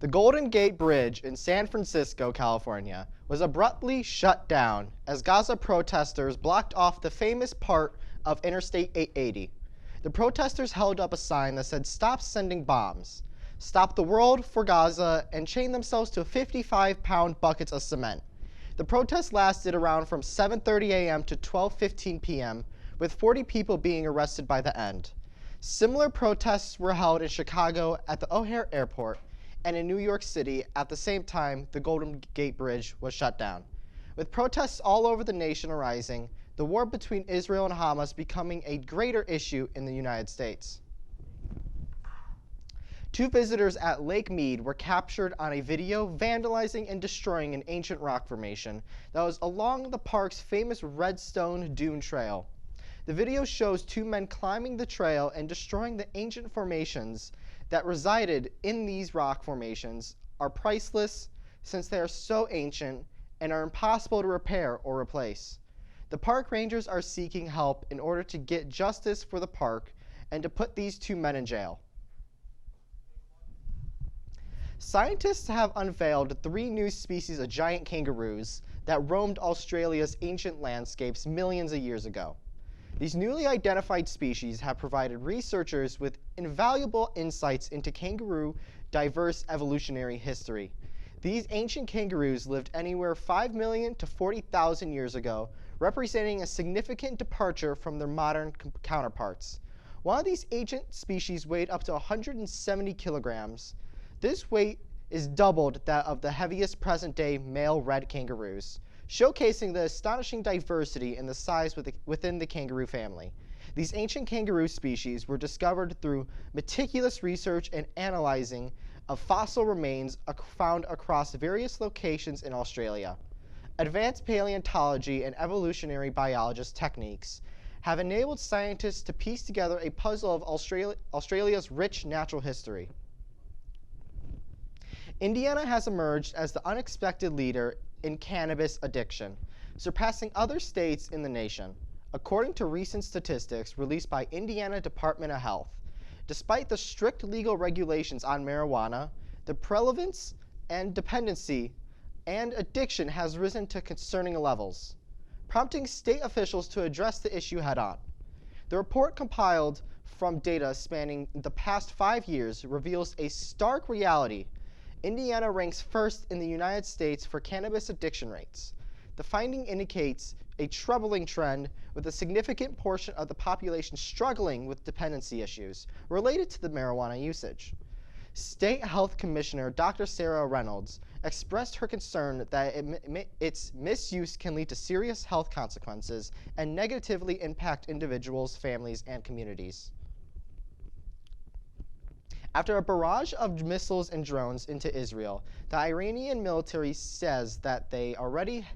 The Golden Gate Bridge in San Francisco, California, was abruptly shut down as Gaza protesters blocked off the famous part of Interstate 880. The protesters held up a sign that said, "Stop sending bombs, stop the world for Gaza," and chained themselves to 55-pound buckets of cement. The protest lasted around from 7:30 a.m. to 12:15 p.m., with 40 people being arrested by the end. Similar protests were held in Chicago at the O'Hare Airport, and in New York City at the same time the Golden Gate Bridge was shut down. With protests all over the nation arising, the war between Israel and Hamas becoming a greater issue in the United States. Two visitors at Lake Mead were captured on a video vandalizing and destroying an ancient rock formation that was along the park's famous Redstone Dune Trail. The video shows two men climbing the trail and destroying the ancient formations that resided in these rock formations are priceless since they are so ancient and are impossible to repair or replace. The park rangers are seeking help in order to get justice for the park and to put these two men in jail. Scientists have unveiled 3 new species of giant kangaroos that roamed Australia's ancient landscapes millions of years ago. These newly identified species have provided researchers with invaluable insights into kangaroo diverse evolutionary history. These ancient kangaroos lived anywhere 5 million to 40,000 years ago, representing a significant departure from their modern counterparts. One of these ancient species weighed up to 170 kilograms. This weight is doubled that of the heaviest present-day male red kangaroos, showcasing the astonishing diversity in the size within the kangaroo family. These ancient kangaroo species were discovered through meticulous research and analyzing of fossil remains found across various locations in Australia. Advanced paleontology and evolutionary biologist techniques have enabled scientists to piece together a puzzle of Australia's rich natural history. Indiana has emerged as the unexpected leader in cannabis addiction, surpassing other states in the nation, according to recent statistics released by Indiana Department of Health. Despite the strict legal regulations on marijuana, the prevalence and dependency and addiction has risen to concerning levels, prompting state officials to address the issue head-on. The report, compiled from data spanning the past 5 years, reveals a stark reality. Indiana ranks first in the United States for cannabis addiction rates. The finding indicates a troubling trend, with a significant portion of the population struggling with dependency issues related to the marijuana usage. State Health Commissioner Dr. Sarah Reynolds expressed her concern that its misuse can lead to serious health consequences and negatively impact individuals, families, and communities. After a barrage of missiles and drones into Israel, the Iranian military says that they are ready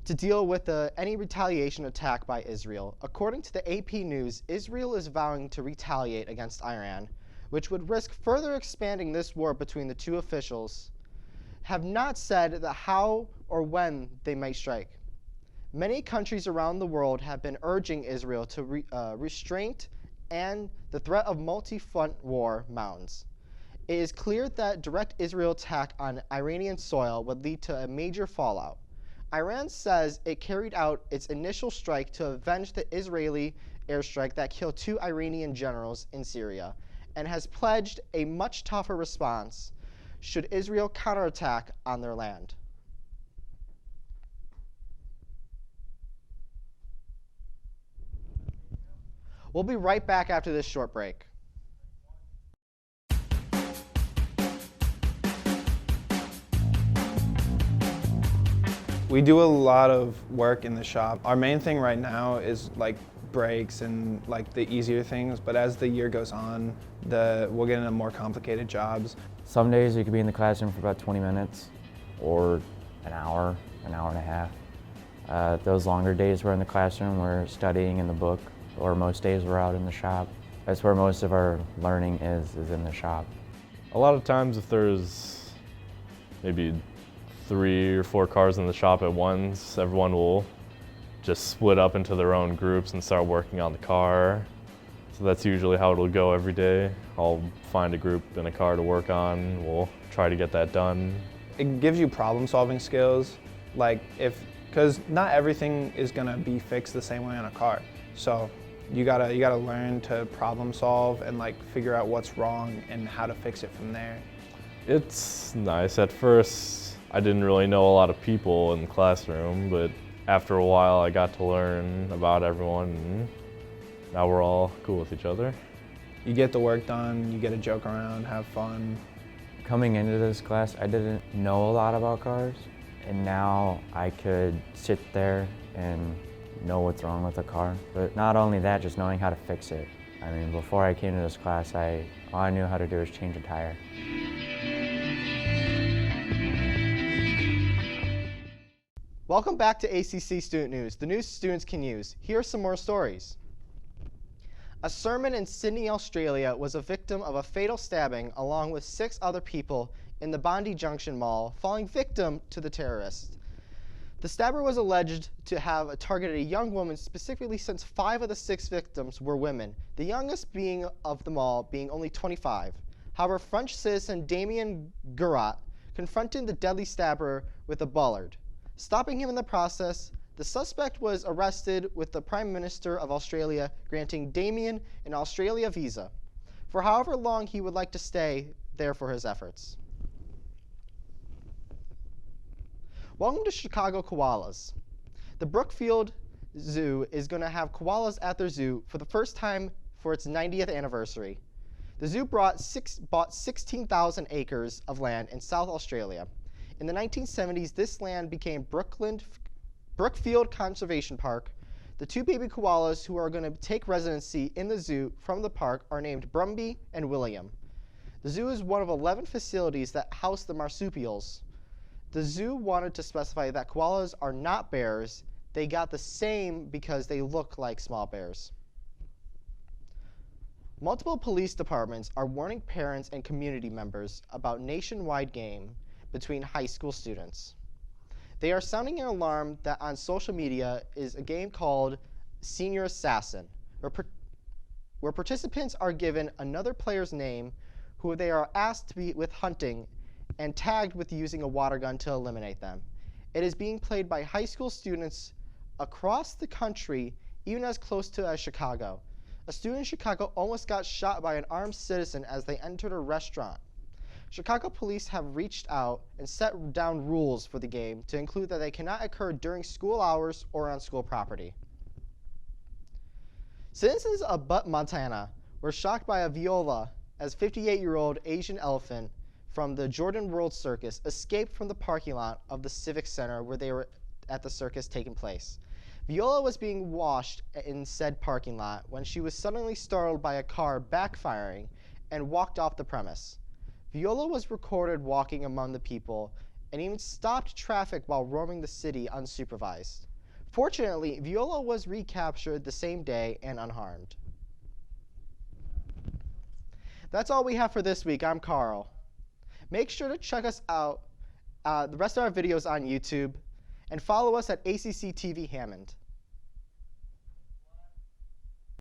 to deal with any retaliation attack by Israel. According to the AP News, Israel is vowing to retaliate against Iran, which would risk further expanding this war between the two. Officials have not said how or when they might strike. Many countries around the world have been urging Israel to restraint and the threat of multi-front war mounts. It is clear that direct Israel attack on Iranian soil would lead to a major fallout. Iran says it carried out its initial strike to avenge the Israeli airstrike that killed 2 Iranian generals in Syria, and has pledged a much tougher response should Israel counterattack on their land. We'll be right back after this short break. We do a lot of work in the shop. Our main thing right now is like brakes and like the easier things, but as the year goes on, we'll get into more complicated jobs. Some days you could be in the classroom for about 20 minutes or an hour and a half. Those longer days we're in the classroom, we're studying in the book, or most days we're out in the shop. That's where most of our learning is in the shop. A lot of times if there's maybe 3 or 4 cars in the shop at once, everyone will just split up into their own groups and start working on the car. So that's usually how it'll go every day. I'll find a group in a car to work on. We'll try to get that done. It gives you problem-solving skills, because not everything is gonna be fixed the same way on a car. So you gotta learn to problem solve and figure out what's wrong and how to fix it from there. It's nice. At first, I didn't really know a lot of people in the classroom, but after a while I got to learn about everyone, and now we're all cool with each other. You get the work done, you get to joke around, have fun. Coming into this class, I didn't know a lot about cars, and now I could sit there and know what's wrong with a car. But not only that, just knowing how to fix it. I mean, before I came to this class, all I knew how to do was change a tire. Welcome back to ACC Student News, the news students can use. Here are some more stories. A sermon in Sydney, Australia was a victim of a fatal stabbing along with 6 other people in the Bondi Junction Mall, falling victim to the terrorist. The stabber was alleged to have targeted a young woman specifically since 5 of the 6 victims were women, the youngest being of them all being only 25. However, French citizen Damien Gurat confronted the deadly stabber with a bollard. Stopping him in the process, the suspect was arrested with the Prime Minister of Australia granting Damien an Australia visa for however long he would like to stay there for his efforts. Welcome to Chicago Koalas. The Brookfield Zoo is going to have koalas at their zoo for the first time for its 90th anniversary. The zoo bought 16,000 acres of land in South Australia. In the 1970s, this land became Brookfield Conservation Park. The 2 baby koalas who are going to take residency in the zoo from the park are named Brumby and William. The zoo is one of 11 facilities that house the marsupials. The zoo wanted to specify that koalas are not bears. They got the same because they look like small bears. Multiple police departments are warning parents and community members about nationwide game between high school students. They are sounding an alarm that on social media is a game called Senior Assassin, where participants are given another player's name who they are asked to be with hunting and tagged with using a water gun to eliminate them. It is being played by high school students across the country, even as close to as Chicago. A student in Chicago almost got shot by an armed citizen as they entered a restaurant. Chicago police have reached out and set down rules for the game to include that they cannot occur during school hours or on school property. Citizens of Butte, Montana were shocked by a viola as 58-year-old Asian elephant from the Jordan World Circus escaped from the parking lot of the Civic Center where they were at the circus taking place. Viola was being washed in said parking lot when she was suddenly startled by a car backfiring and walked off the premise. Viola was recorded walking among the people and even stopped traffic while roaming the city unsupervised. Fortunately, Viola was recaptured the same day and unharmed. That's all we have for this week. I'm Carl. Make sure to check us out, the rest of our videos on YouTube, and follow us at ACC TV Hammond.